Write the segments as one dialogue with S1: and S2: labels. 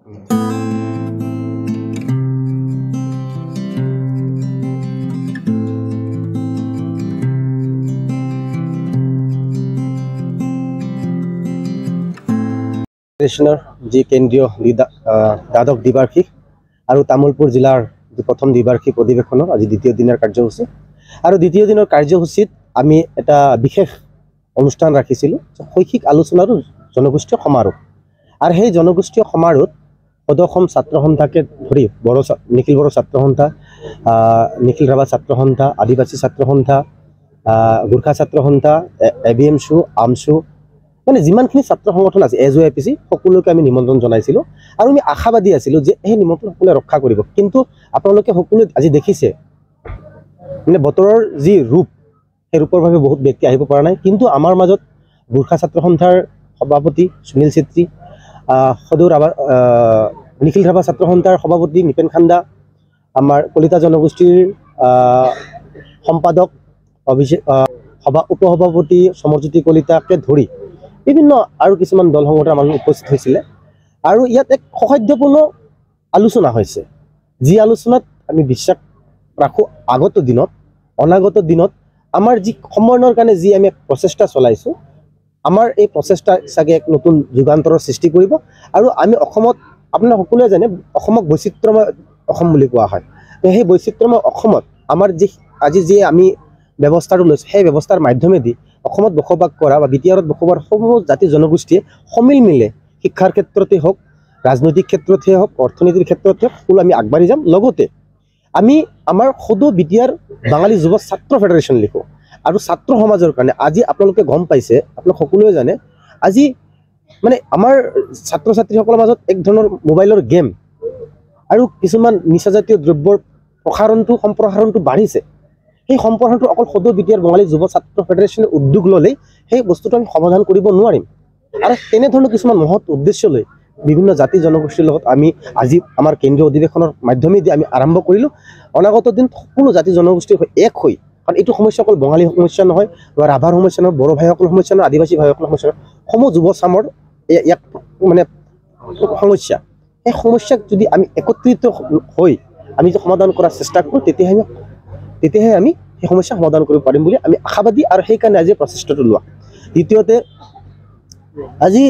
S1: যি কেন্দ্ৰীয় দ্বাদশ দ্বিবাৰ্ষিক আৰু তামুলপুৰ জিলাৰ যি প্ৰথম দ্বিবাৰ্ষিক অধিৱেশনৰ আজি দ্বিতীয় দিনৰ কাৰ্যসূচী আৰু দ্বিতীয় দিনৰ কাৰ্যসূচীত আমি এটা বিশেষ অনুষ্ঠান ৰাখিছিলোঁ শৈক্ষিক আলোচনা আৰু জনগোষ্ঠীয় সমাৰোহ আৰু সেই জনগোষ্ঠীয় সমাৰোহত সদসম ছাত্ৰ সন্থাকে ধৰি নিখিল বড়ো ছাত্ৰ সন্থা নিখিল ৰাভা ছাত্ৰ সন্থা আদিবাসী ছাত্ৰ সন্থা গোৰ্খা ছাত্ৰ সন্থা ABMSU AMSU মানে যিমানখিনি ছাত্ৰ সংগঠন আছে AJOIPC সকলোকে আমি নিমন্ত্ৰণ জনাইছিলোঁ আৰু আমি আশাবাদী আছিলোঁ যে এই নিমন্ত্ৰণ সকলোৱে ৰক্ষা কৰিব কিন্তু আপোনালোকে সকলোৱে আজি দেখিছে মানে বতৰৰ যি ৰূপ সেই ৰূপৰ বাবে বহুত ব্যক্তি আহিব পৰা নাই কিন্তু আমাৰ মাজত গোৰ্খা ছাত্ৰ সন্থাৰ সভাপতি সুনীল চেত্ৰী সদৌ ৰাভা নিখিল ৰাভা ছাত্ৰ সন্থাৰ সভাপতি নিপেন খান্দা আমাৰ কলিতা জনগোষ্ঠীৰ সম্পাদক উপসভাপতি সমৰজ্যোতি কলিতাকে ধৰি বিভিন্ন আৰু কিছুমান দল সংগঠনৰ মানুহ উপস্থিত হৈছিলে আৰু ইয়াত এক সৌহাৰ্দ্যপূৰ্ণ আলোচনা হৈছে যি আলোচনাত আমি বিশ্বাস ৰাখোঁ অনাগত দিনত আমাৰ যি সমন্বয়ৰ কাৰণে যি আমি প্ৰচেষ্টা চলাইছোঁ আমাৰ এই প্ৰচেষ্টা চাগে এক নতুন যুগান্তৰৰ সৃষ্টি কৰিব আৰু আমি অসমত আপোনাৰ সকলোৱে জানে অসমক বৈচিত্ৰ্যময় অসম বুলি কোৱা হয় সেই বৈচিত্ৰ্যময় অসমত আমাৰ আজি যি আমি ব্যৱস্থাটো লৈছোঁ সেই ব্যৱস্থাৰ মাধ্যমেদি অসমত বসবাস কৰা বা বিটিআৰত বসবাস সমূহ জাতি জনগোষ্ঠীয়ে সমিল মিলে শিক্ষাৰ ক্ষেত্ৰতে হওক ৰাজনৈতিক ক্ষেত্ৰতে হওক অৰ্থনীতিৰ ক্ষেত্ৰতে হওক সকলো আমি আগবাঢ়ি যাম লগতে আমি আমাৰ সদৌ বিটিআৰ বাঙালী যুৱ ছাত্ৰ ফেডাৰেশ্যন লিখোঁ আৰু ছাত্ৰ সমাজৰ কাৰণে আজি আপোনালোকে গম পাইছে আপোনালোক সকলোৱে জানে আজি মানে আমাৰ ছাত্ৰ ছাত্ৰীসকলৰ মাজত এক ধৰণৰ মোবাইলৰ গেম আৰু কিছুমান নিচাজাতীয় দ্ৰব্যৰ সম্প্ৰসাৰণটো বাঢ়িছে সেই সম্প্ৰসাৰণটো অকল সদৌ বিটিআৰ বাঙালী যুৱ ছাত্ৰ ফেডাৰেশ্যনে উদ্যোগ ল'লেই সেই বস্তুটো আমি সমাধান কৰিব নোৱাৰিম আৰু তেনেধৰণৰ কিছুমান মহৎ উদ্দেশ্য লৈ বিভিন্ন জাতি জনগোষ্ঠীৰ লগত আমি আজি আমাৰ কেন্দ্ৰীয় অধিৱেশনৰ মাধ্যমেদি আমি আৰম্ভ কৰিলোঁ অনাগত দিন সকলো জাতি জনগোষ্ঠীৰ এক হৈ কাৰণ এইটো সমস্যা অকল বঙালী সমস্যা নহয় বা ৰাভাৰ সমস্যা নহয় বড়ো ভাইসকলৰ সমস্যা নহয় আদিবাসী ভাইসকলৰ সমস্যা নহয় সমূহ যুৱ চামৰ ইয়াক মানে সমস্যা সেই সমস্যাক যদি আমি একত্ৰিত হৈ আমি যদি সমাধান কৰাৰ চেষ্টা কৰোঁ তেতিয়াহে আমি সেই সমস্যা সমাধান কৰিব পাৰিম বুলি আমি আশাবাদী আৰু সেইকাৰণে আজি প্ৰচেষ্টাটো লোৱা দ্বিতীয়তে আজি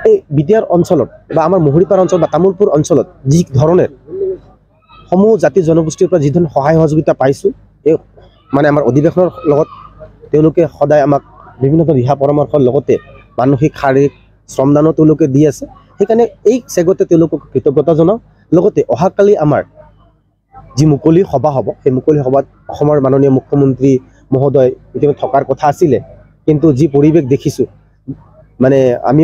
S1: এই বিটিআৰ অঞ্চলত বা আমাৰ মহুৰিপাৰ অঞ্চল বা তামোলপুৰ অঞ্চলত যি ধৰণে সমূহ জাতি জনগোষ্ঠীৰ পৰা যি ধৰণৰ সহায় সহযোগিতা পাইছোঁ এই মানে আমাৰ অধিৱেশনৰ লগত তেওঁলোকে সদায় আমাক বিভিন্ন ধৰণৰ দিহা পৰামৰ্শৰ লগতে মানসিক শাৰীৰিক শ্ৰমদানো তেওঁলোকে দি আছে সেইকাৰণে এই চেগতে তেওঁলোকক কৃতজ্ঞতা জনাওঁ লগতে অহাকালি আমাৰ যি মুকলি সভা হ'ব সেই মুকলি সভাত অসমৰ মাননীয় মুখ্যমন্ত্ৰী মহোদয় ইতিমধ্যে থকাৰ কথা আছিলে কিন্তু যি পৰিৱেশ দেখিছোঁ মানে আমি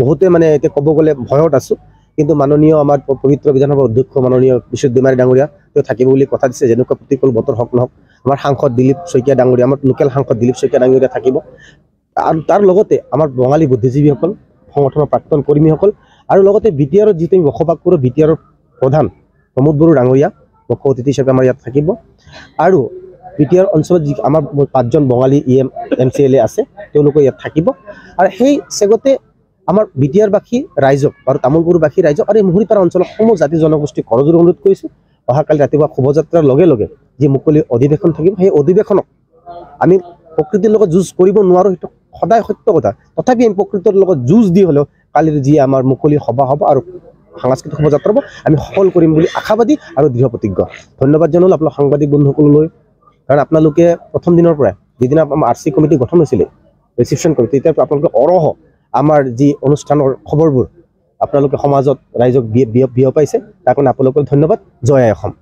S1: বহুতে মানে এতিয়া ক'ব গ'লে ভয়ত আছোঁ কিন্তু মাননীয় আমাৰ পবিত্ৰ বিধানসভাৰ অধ্যক্ষ মাননীয় বিশ্বজিৎ দৈমাৰী ডাঙৰীয়া তেওঁ থাকিব বুলি কথা দিছে যেনেকুৱা প্ৰতিকূল বতৰ হওক নহওক আমাৰ সাংসদ দিলীপ শইকীয়া ডাঙৰীয়া আমাৰ লোকেল সাংসদ দিলীপ শইকীয়া ডাঙৰীয়া থাকিব আৰু তাৰ লগতে আমাৰ বঙালী বুদ্ধিজীৱীসকল সংগঠনৰ প্ৰাক্তন কৰ্মীসকল আৰু লগতে বিটিআৰত যিটো আমি বসবাস কৰোঁ বিটিআৰৰ প্ৰধান প্ৰমোদ বড়ো ডাঙৰীয়া মুখ্য অতিথি হিচাপে আমাৰ ইয়াত থাকিব আৰু বিটিআৰ অঞ্চলত যি আমাৰ 5জন বঙালী MCLA আছে তেওঁলোকে ইয়াত থাকিব আৰু সেই চেগতে আমাৰ বিটিআৰবাসী ৰাইজক আৰু তামোলপুৰবাসী ৰাইজক আৰু এই মহুৰিপাৰা অঞ্চলৰ সমূহ জাতি জনগোষ্ঠীক কৰজোৰে অনুৰোধ কৰিছোঁ অহাকালি ৰাতিপুৱা শোভাযাত্ৰাৰ লগে লগে যি মুকলি অধিৱেশন থাকিব সেই অধিৱেশনক আমি প্ৰকৃতিৰ লগত যুঁজ কৰিব নোৱাৰোঁ সেইটো সদায় সত্য কথা তথাপি আমি প্ৰকৃতিৰ লগত যুঁজ দি হ'লেও কালিৰ যি আমাৰ মুকলি সভা হ'ব আৰু সাংস্কৃতিক শোভাযাত্ৰা হ'ব আমি সফল কৰিম বুলি আশাবাদী আৰু দৃঢ় প্ৰতিজ্ঞ ধন্যবাদ জনালোঁ আপোনালোক সাংবাদিক বন্ধুসকললৈ কাৰণ আপোনালোকে প্ৰথম দিনৰ পৰাই যিদিনা আমাৰ RC কমিটি গঠন হৈছিলে ৰিচিপশ্যন কমিটি তেতিয়াৰ পৰা আপোনালোকে অৰহ আমাৰ যি অনুষ্ঠানৰ খবৰবোৰ আপোনালোকে সমাজত ৰাইজক বিয়পাইছে তাৰ কাৰণে আপোনালোকক ধন্যবাদ জয় আই অসম।